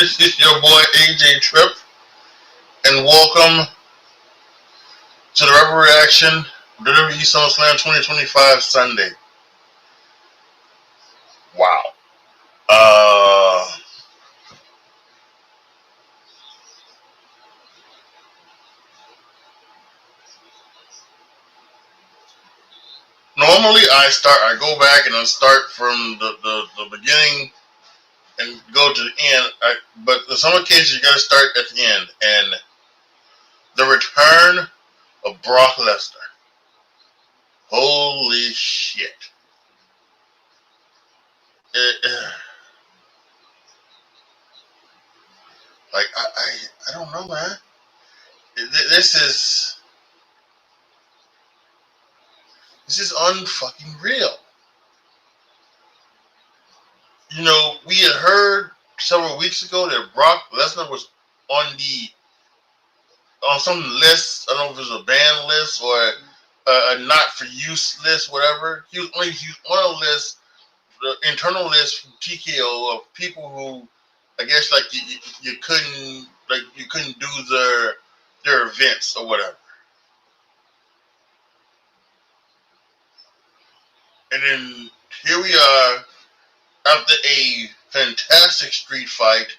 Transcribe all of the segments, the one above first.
This is your boy AJTRIP, and welcome to the Rebel Reaction VIA Summerslam 2025 Sunday. Wow. Normally I go back and I start from the beginning and go to the end. But in some cases you gotta start at the end. And the return of Brock Lesnar. Holy shit. Like I don't know, man. This is unfucking real. You know, we had heard several weeks ago that Brock Lesnar was on some list. I don't know if it was a ban list or a not for use list, whatever. He was on a list, the internal list from TKO of people who, I guess, like you couldn't do their events or whatever. And then here we are after a fantastic street fight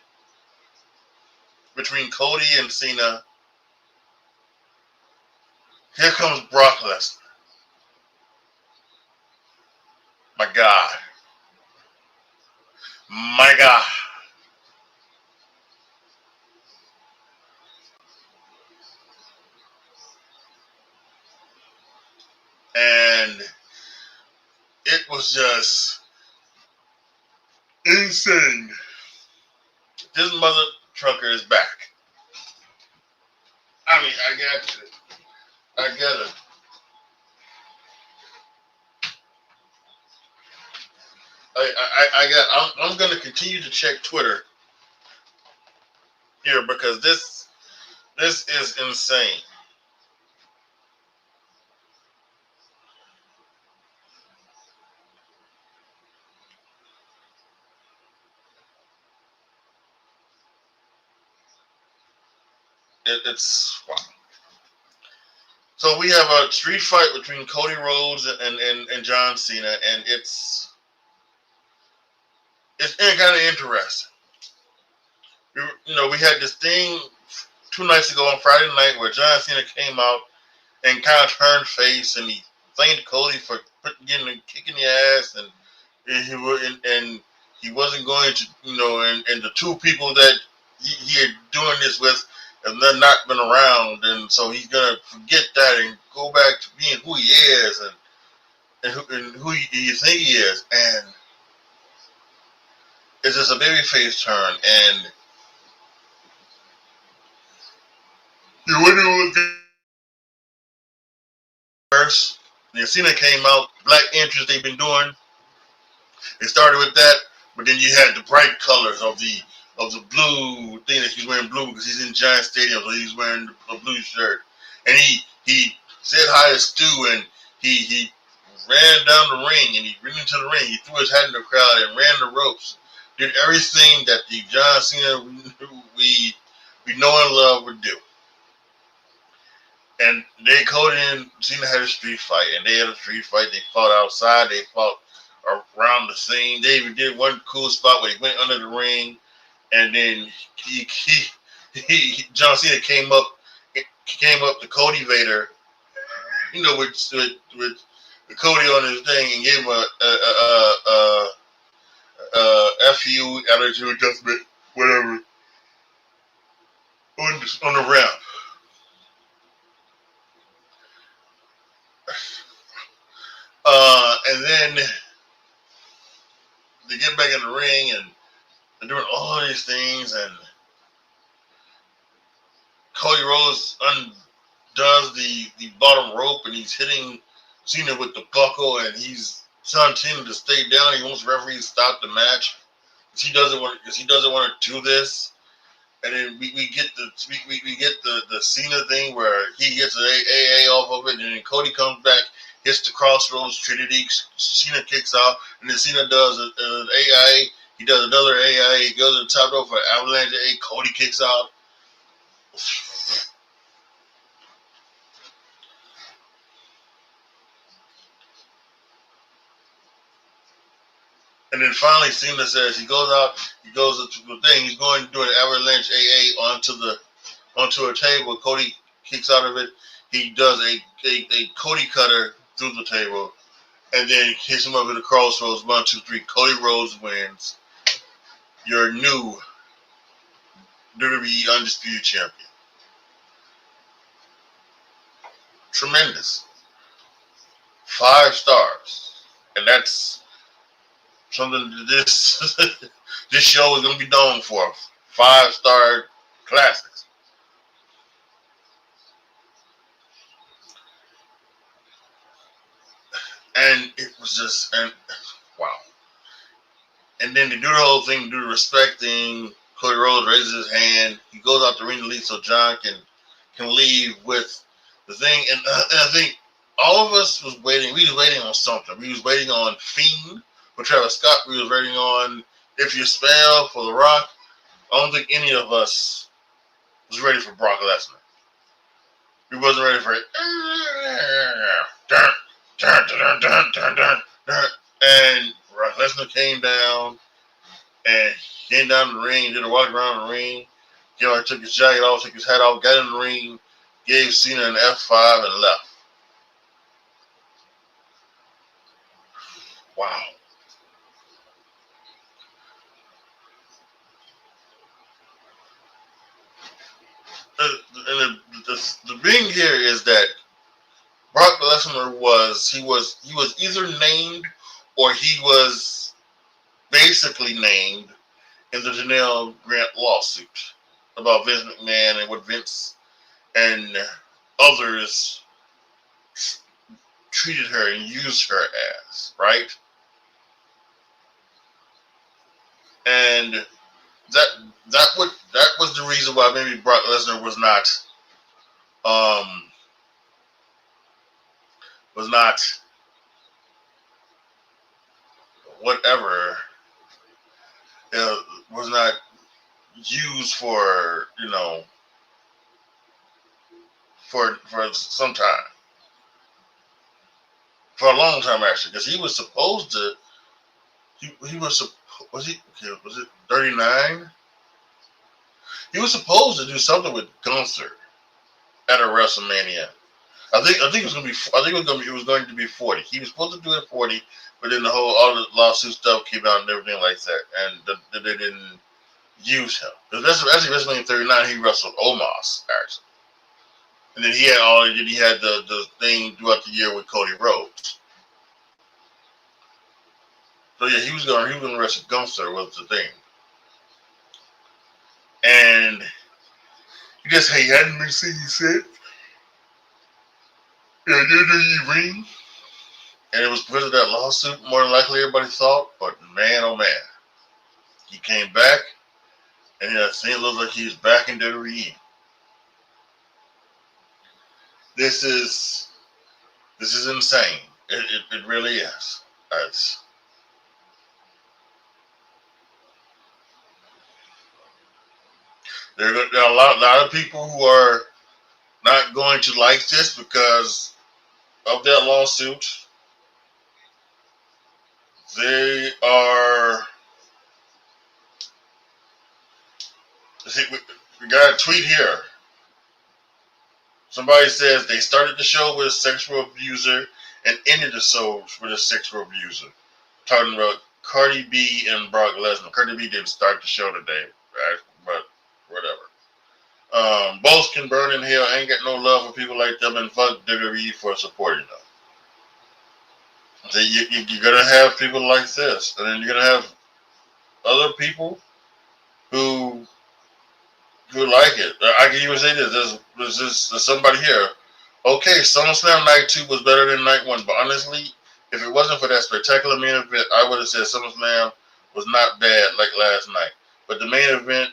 between Cody and Cena. Here comes Brock Lesnar. My God. My God. And it was just insane. This mother trucker is back. I mean, I got it. I'm gonna continue to check Twitter here because this is insane. It's wow. So we have a street fight between Cody Rhodes and John Cena, and it's kind of interesting. You know, we had this thing 2 nights ago on Friday night where John Cena came out and kind of turned face, and he thanked Cody for kicking the ass, and he wasn't going to, you know, and the two people that he had doing this with have not been around, and so he's gonna forget that and go back to being who he is and who you think he is, and it's just a babyface turn, and you wouldn't look first. The Cena came out, black interest they've been doing. They started with that, but then you had the bright colors of the blue thing that he's wearing blue because he's in Giant Stadium, so he's wearing a blue shirt. And he said hi to Stu, and he ran down the ring, and he ran into the ring. He threw his hat in the crowd and ran the ropes. Did everything that the John Cena we know and love would do. And Cody and Cena had a street fight, and they had a street fight. They fought outside. They fought around the scene. They even did one cool spot where he went under the ring, and then John Cena came up to Cody Vader, you know, with Cody on his thing, and gave him a FU attitude adjustment, whatever, on the ramp. And then they get back in the ring and they're doing all these things, and Cody Rhodes undoes the bottom rope, and he's hitting Cena with the buckle, and he's telling Cena to stay down. He wants the referee to stop the match because he doesn't want to do this. And then we get the Cena thing where he gets an AA off of it, and then Cody comes back, hits the Crossroads Trinity, Cena kicks out, and then Cena does an AA. He does another AI. He goes to the top rope for Avalanche AA. Cody kicks out. And then finally, Cena says he goes out. He goes into the thing. He's going to do an Avalanche AA onto a table. Cody kicks out of it. He does a Cody cutter through the table, and then hits him up in the crossroads. 1, 2, 3. Cody Rhodes wins. Your new WWE Undisputed Champion. Tremendous. 5 stars, and that's something that this this show is going to be known for. 5-star classics. And it was just, and wow. And then to do the whole thing, do the respect thing, Cody Rhodes raises his hand. He goes out the ring to leave so John can leave with the thing. And I think all of us was waiting. We was waiting on something. We was waiting on Fiend for Travis Scott. We was waiting on If You Spell for The Rock. I don't think any of us was ready for Brock Lesnar. We wasn't ready for it. And Brock Lesnar came down the ring, did a walk around the ring. He took his jacket off, took his hat off, got in the ring, gave Cena an F5 and left. Wow. And the thing here is that Brock Lesnar was either named or he was basically named in the Janelle Grant lawsuit about Vince McMahon and what Vince and others treated her and used her as, right? And that was the reason why maybe Brock Lesnar was not whatever, was not used for for some time, for a long time actually, because he was supposed to. He was it 39? He was supposed to do something with Gunther at a WrestleMania. I think it was going to be 40. He was supposed to do it at 40, but then all the lawsuit stuff came out and everything like that, and they didn't use him. Because actually WrestleMania 39, he wrestled Omos actually, and then he had the thing throughout the year with Cody Rhodes. So yeah, he was going to wrestle Gunther was the thing, and he hadn't been seen since. Yeah, WWE ring. And it was because of that lawsuit, more than likely everybody thought. But man, oh man, he came back, and I think it looks like he's back in WWE. This is insane. It really is. There are a lot of people who are not going to like this because of that lawsuit. They are. We got a tweet here. Somebody says they started the show with a sexual abuser and ended the show with a sexual abuser. Talking about Cardi B and Brock Lesnar. Cardi B didn't start the show today, right? But whatever. Both can burn in hell. Ain't got no love for people like them, and fuck WWE for supporting them. So you're gonna have people like this, and then you're gonna have other people who like it. I can even say this. There's somebody here. Okay, SummerSlam Night 2 was better than Night 1, but honestly, if it wasn't for that spectacular main event, I would have said SummerSlam was not bad like last night. But the main event,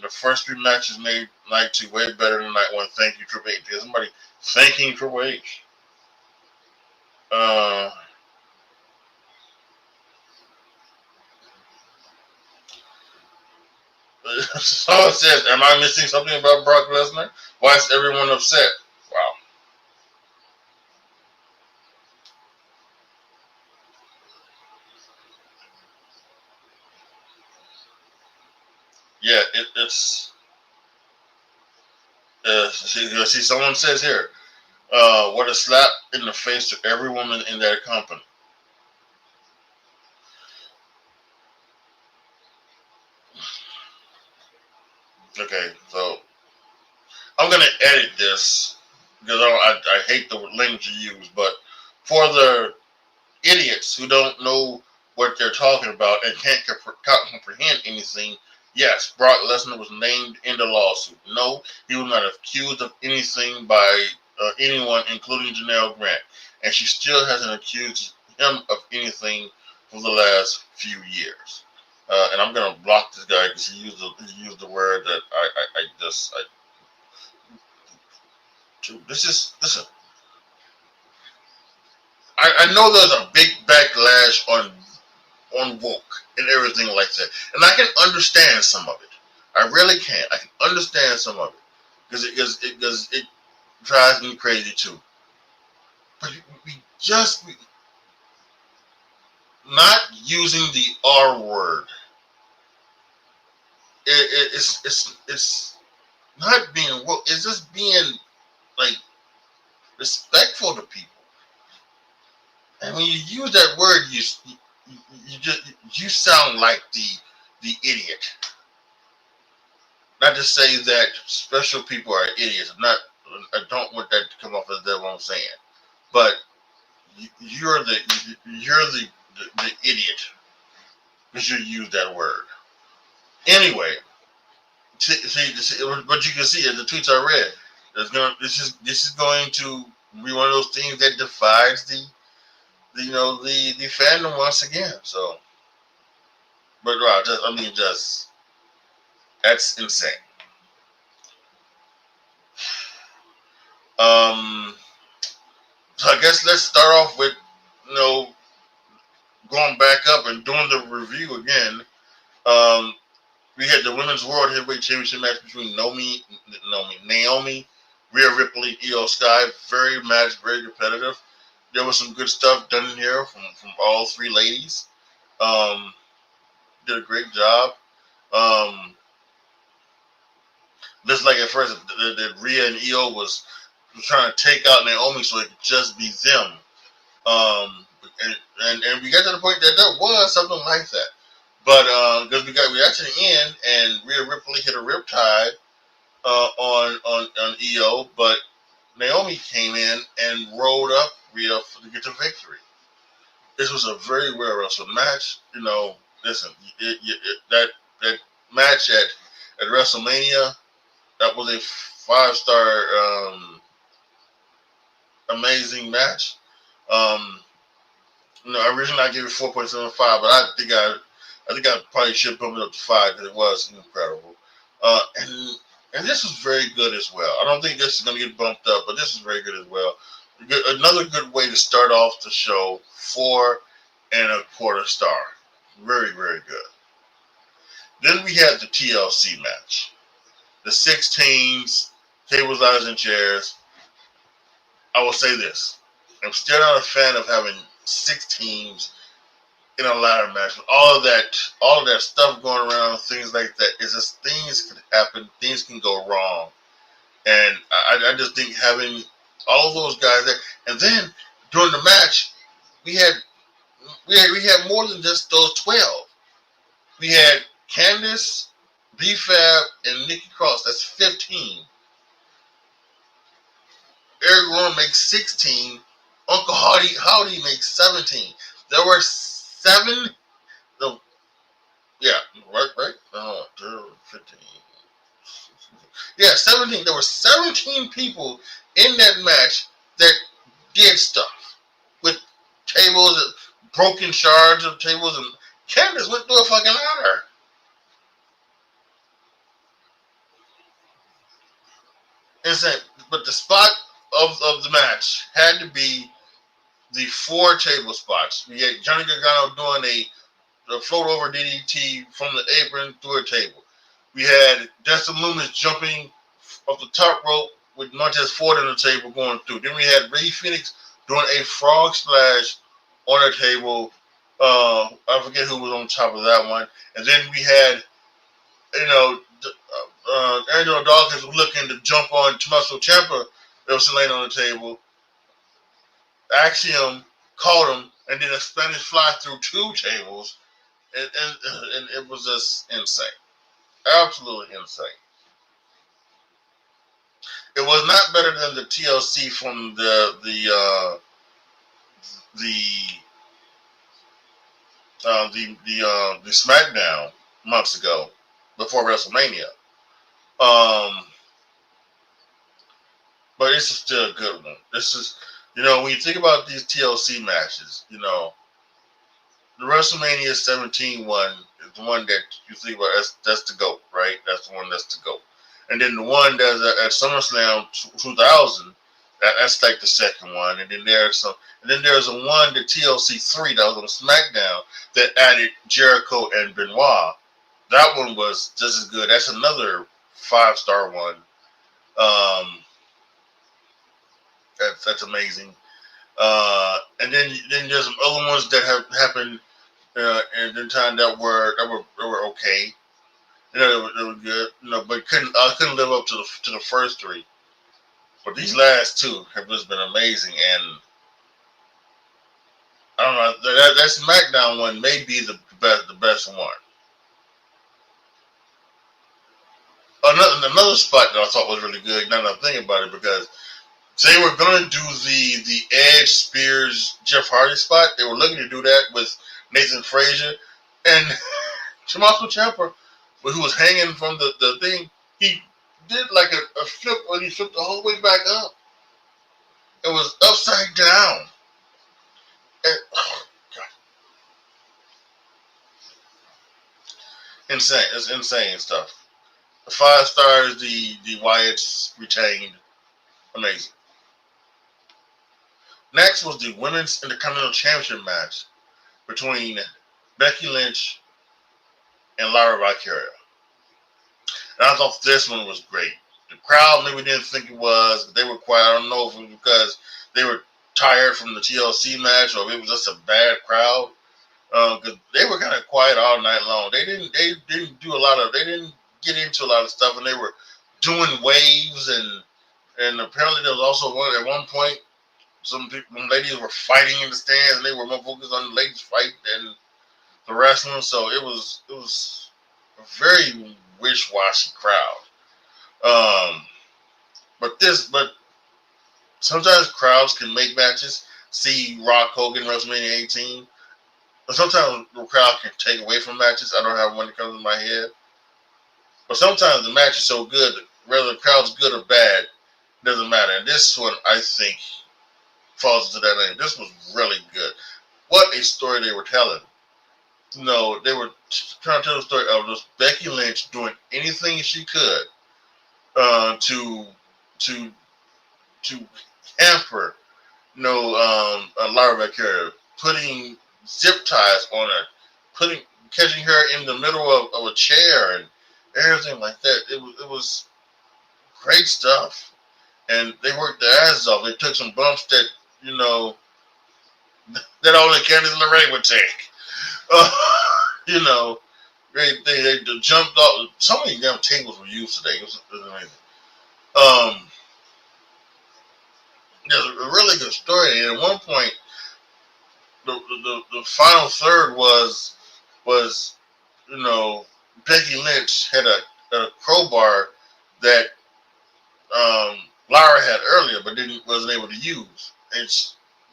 the first 3 matches made Night 2 way better than Night 1. Thank you, Triple H. There's somebody thanking Triple H. Someone says, "Am I missing something about Brock Lesnar? Why is everyone upset?" Wow. Yeah, it's. See, someone says here, "What a slap in the face to every woman in that company." Okay, so I'm gonna edit this because I hate the language you use, but for the idiots who don't know what they're talking about and can't comprehend anything, yes, Brock Lesnar was named in the lawsuit. No, he was not accused of anything by anyone, including Janelle Grant, and she still hasn't accused him of anything for the last few years. And I'm gonna block this guy because he used the word that this is listen. I know there's a big backlash on woke and everything like that, and I can understand some of it. I really can. I can understand some of it because it drives me crazy too. But we just not using the R word. It's not being woke. It's just being like respectful to people. And when you use that word, you just you sound like the idiot. Not to say that special people are idiots. I don't want that to come off as that what I'm saying. But you're the idiot because you use that word. Anyway, but you can see it. The tweets I read. This is going to be one of those things that divides the fandom once again. So, but wow, just that's insane. Um, so I guess let's start off with you know going back up and doing the review again. Um, we had the Women's World Heavyweight Championship match between Naomi, Rhea Ripley, Io Sky. Very match, very competitive. There was some good stuff done in here from all three ladies. Um, did a great job. Um, just like at first, that Rhea and Io was trying to take out Naomi so it could just be them. Um, and we got to the point that there was something like that. But because we got to the end and Rhea Ripley hit a riptide on EO, but Naomi came in and rolled up Rhea to get the victory. This was a very well wrestled match. Listen, that match at WrestleMania, that was a 5-star amazing match. Um, originally I gave it 4.75, but I think I probably should bump it up to 5 because it was incredible. And this was very good as well. I don't think this is going to get bumped up, but this is very good as well. Another good way to start off the show, 4.25 star. Very, very good. Then we had the TLC match. The 6 teams, tables, ladders, and chairs. I will say this. I'm still not a fan of having 6 teams in a ladder match. All of that stuff going around, things like that. It's just things can happen, things can go wrong, and I just think having all those guys there, and then during the match, we had more than just those 12. We had Candice, B-Fab, and Nikki Cross. That's 15. Eric Rowan makes 16. Uncle Howdy makes 17. There were 7. The Yeah, right. 15. Yeah, 17. There were 17 people in that match that did stuff with tables, broken shards of tables, and Candace went through a fucking ladder. Insane. But the spot of the match had to be the 4 table spots. We had Johnny Gargano doing a float over DDT from the apron through a table. We had Dexter Lumis jumping off the top rope with Montez Ford on the table going through. Then we had Ray Phoenix doing a frog splash on the table. I forget who was on top of that one. And then we had, Angelo Dawkins was looking to jump on Tommaso Ciampa that was laying on the table. Axiom caught him, and then a Spanish fly through 2 tables. And it was just insane. Absolutely insane. It was not better than the TLC from the SmackDown months ago before WrestleMania. But it's still a good one. This is, when you think about these TLC matches, the WrestleMania 17 one is the one that you think about. That's the GOAT, right? That's the one that's the GOAT. And then the one that's at SummerSlam 2000, that's like the second one. And then there's a one, the TLC 3 that was on SmackDown that added Jericho and Benoit. That one was just as good. That's another 5-star one. That's amazing. And then there's some other ones that have happened in the time that were okay. They were good. But I couldn't live up to the first 3. But these last 2 have just been amazing, and I don't know, that SmackDown one may be the best one. Another spot that I thought was really good, now that I'm thinking about it, because they were going to do the Edge Spears Jeff Hardy spot. They were looking to do that with Nathan Frazier, and Tommaso Ciampa, who was hanging from the thing, he did like a flip, and he flipped the whole way back up. It was upside down. And, oh God, insane! It's insane stuff. The 5 stars, the Wyatts retained, amazing. Next was the Women's Intercontinental Championship match between Becky Lynch and Lyra Valkyria. And I thought this one was great. The crowd maybe didn't think it was, but they were quiet. I don't know if it was because they were tired from the TLC match or if it was just a bad crowd. Because they were kind of quiet all night long. They didn't get into a lot of stuff, and they were doing waves, and apparently there was also at one point some ladies were fighting in the stands, and they were more focused on the ladies' fight than the wrestling. So it was a very wish-washy crowd. But sometimes crowds can make matches. See Rock Hogan WrestleMania 18. But sometimes the crowd can take away from matches. I don't have one that comes in my head. But sometimes the match is so good that whether the crowd's good or bad, it doesn't matter. And this one, I think, falls into that name. This was really good. What a story they were telling. They were trying to tell the story of this Becky Lynch doing anything she could to hamper, Lyra Valkyria, putting zip ties on her, catching her in the middle of a chair and everything like that. It was great stuff, and they worked their asses off. They took some bumps that that only Candice LeRae would take. They jumped off. So many damn tables were used today. It was amazing. There's a really good story, and at one point, the final third was Becky Lynch had a crowbar that Lyra had earlier, but wasn't able to use. And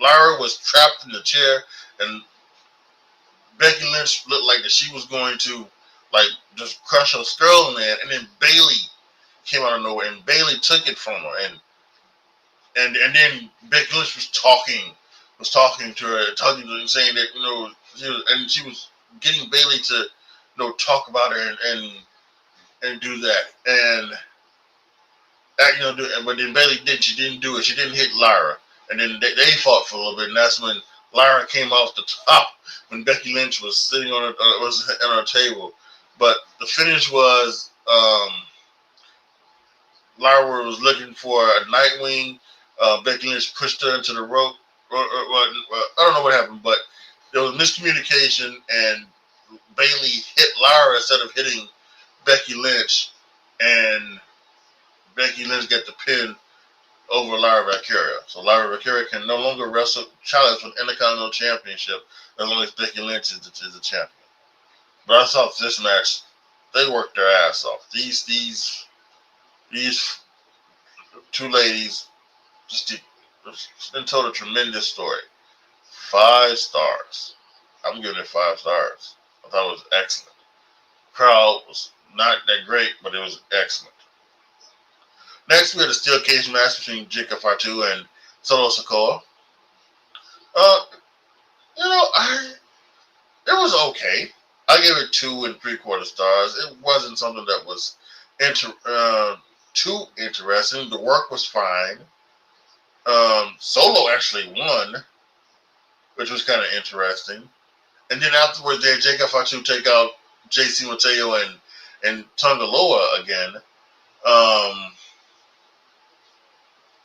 Lyra was trapped in the chair, and Becky Lynch looked like that she was going to just crush her skull in there. And then Bayley came out of nowhere, and Bayley took it from her, and then Becky Lynch was talking to her, saying that she was getting Bayley to talk about her and do that, and but then Bayley she didn't do it. She didn't hit Lyra, and then they fought for a little bit, and that's when Lyra came off the top when Becky Lynch was sitting on her table. But the finish was Lyra was looking for a Nightwing. Becky Lynch pushed her into the rope. I don't know what happened, but there was miscommunication, and Bayley hit Lyra instead of hitting Becky Lynch, and Becky Lynch got the pin over Lyra Valkyria. So Lyra Valkyria can no longer challenge for the Intercontinental Championship as long as Becky Lynch is the champion. But I thought this match, they worked their ass off. These two ladies just told a tremendous story. 5 stars. I'm giving it 5 stars. I thought it was excellent. Crowd was not that great, but it was excellent. Next, we had a steel cage match between Jacob Fatu and Solo Sikoa. It was okay. I gave it 2 3/4 stars. It wasn't something that was too interesting. The work was fine. Solo actually won, which was kind of interesting. And then afterwards, they had Jacob Fatu take out JC Mateo and Tongaloa again.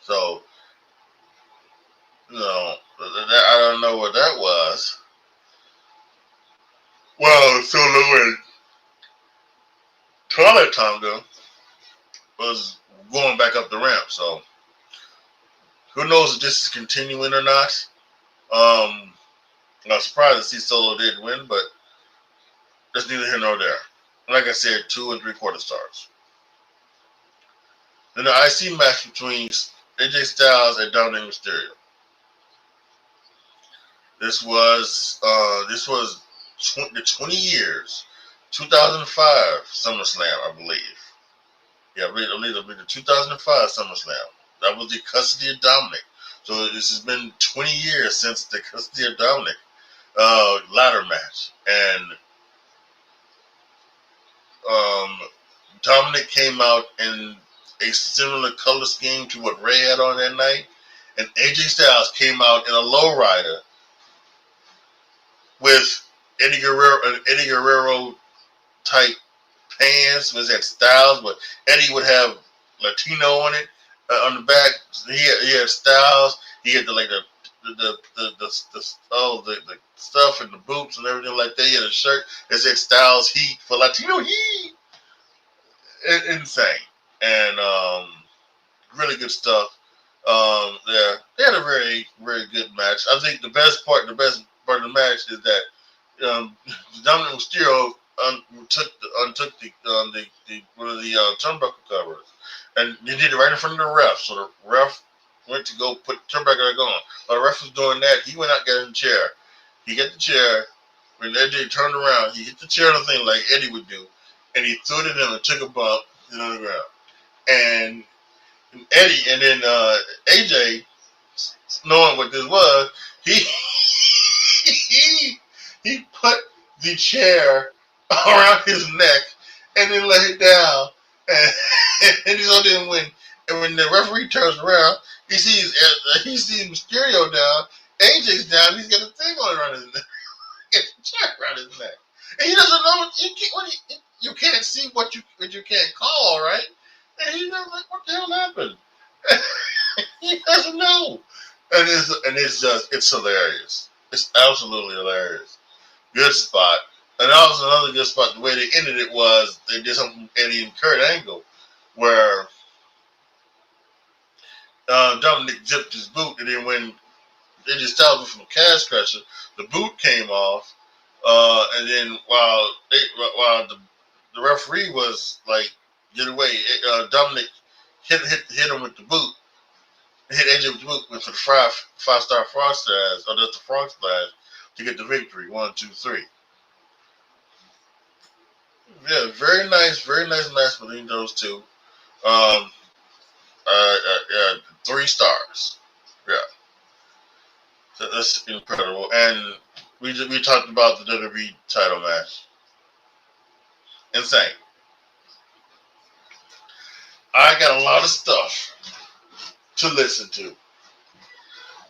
So, I don't know what that was. Well, Solo and Twilight Tonga was going back up the ramp. So, who knows if this is continuing or not. I'm surprised to see Solo did win, but that's neither here nor there. Like I said, 2 3/4 stars. Then the IC match between AJ Styles and Dominic Mysterio. This was the 20 years, 2005 SummerSlam, I believe. Yeah, I believe the 2005 SummerSlam. That was the custody of Dominic. So this has been 20 years since the custody of Dominic ladder match, and Dominic came out in a similar color scheme to what Ray had on that night, and AJ Styles came out in a lowrider with Eddie Guerrero type pants. Was that Styles, but Eddie would have Latino on it on the back. He had Styles. He had the stuff and the boots and everything like that. He had a shirt that said Styles Heat for Latino Heat. Insane. And really good stuff. They had a very, very good match. I think the best part of the match is that Dominic Mysterio untook the one of the turnbuckle covers, and he did it right in front of the ref. So the ref went to go put the turnbuckle back on. While the ref was doing that, he went out and got in the chair. He got the chair. When AJ turned around, he hit the chair on the thing like Eddie would do, and he threw it in and took a bump on the ground. And Eddie, and then AJ, knowing what this was, he put the chair around his neck and then let it down. And so then when the referee turns around, he sees Mysterio down, AJ's down, he's got a thing on around his neck. Get the chair around his neck. And he doesn't know you can't see what you can't call, right? And he's like, what the hell happened? He doesn't know. And it's hilarious. It's absolutely hilarious. Good spot. And also another good spot, the way they ended it was they did something Eddie and Kurt Angle where Dominic zipped his boot, and then when they just stopped him from a cash crusher, the boot came off, and then while the referee was like, get away, Dominic hit him with the boot, hit AJ with the boot with the five-star frog splash, or just the frog splash to get the victory. 1, 2, 3. Yeah, very nice match between those two. 3 stars. Yeah, that's incredible. And we talked about the WWE title match. Insane. I got a lot of stuff to listen to.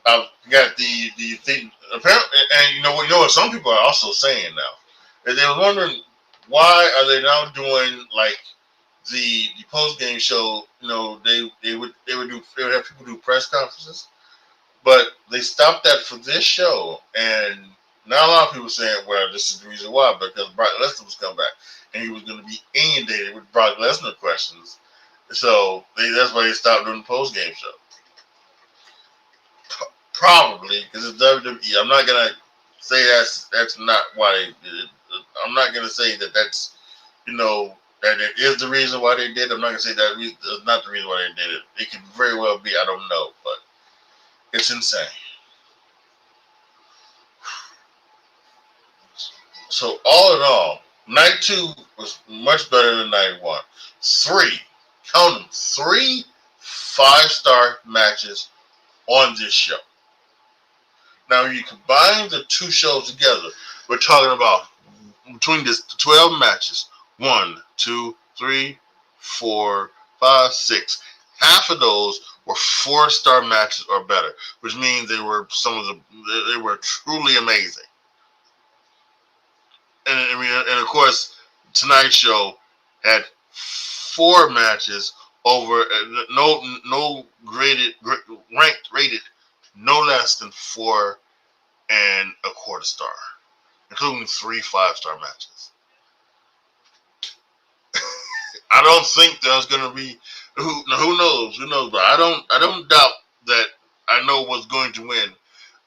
I've got the thing apparently, and you know what some people are also saying now. They were wondering why are they now doing like the post game show, they would have people do press conferences, but they stopped that for this show, and now a lot of people saying, well, this is the reason why, because Brock Lesnar was coming back and he was going to be inundated with Brock Lesnar questions, so that's why they stopped doing the post game show. Probably because it's WWE. I'm not gonna say that's not why they did it. I'm not gonna say that's that it is the reason why they did it. I'm not gonna say that is not the reason why they did it. It could very well be. I don't know, but it's insane. So all in all, night 2 was much better than night 1. 3, count them, 3 5-star matches on this show. Now, when you combine the 2 shows together, we're talking about between this 12 matches, 1, 2, 3, 4, 5, 6. Half of those were 4-star matches or better, which means they were they were truly amazing. And of course, tonight's show had 4 matches over rated no less than 4 1/4 star, including 3 5-star matches. I don't think there's gonna be who knows, but I don't doubt that I know what's going to win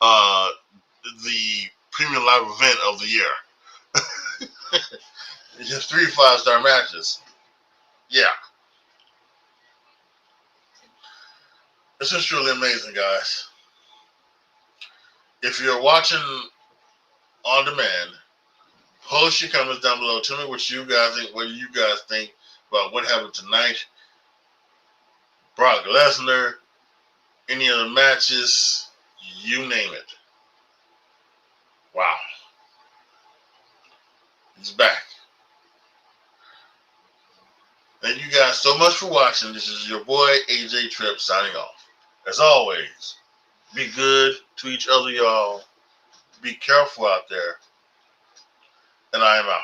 the premium live event of the year. It's just 3 5-star matches. Yeah. This is truly amazing, guys. If you're watching on demand, post your comments down below. Tell me what you guys think. What do you guys think about what happened tonight? Brock Lesnar, any other matches, you name it. Wow. He's back. Thank you guys so much for watching. This is your boy, AJTRIP, signing off. As always, be good to each other, y'all. Be careful out there. And I am out.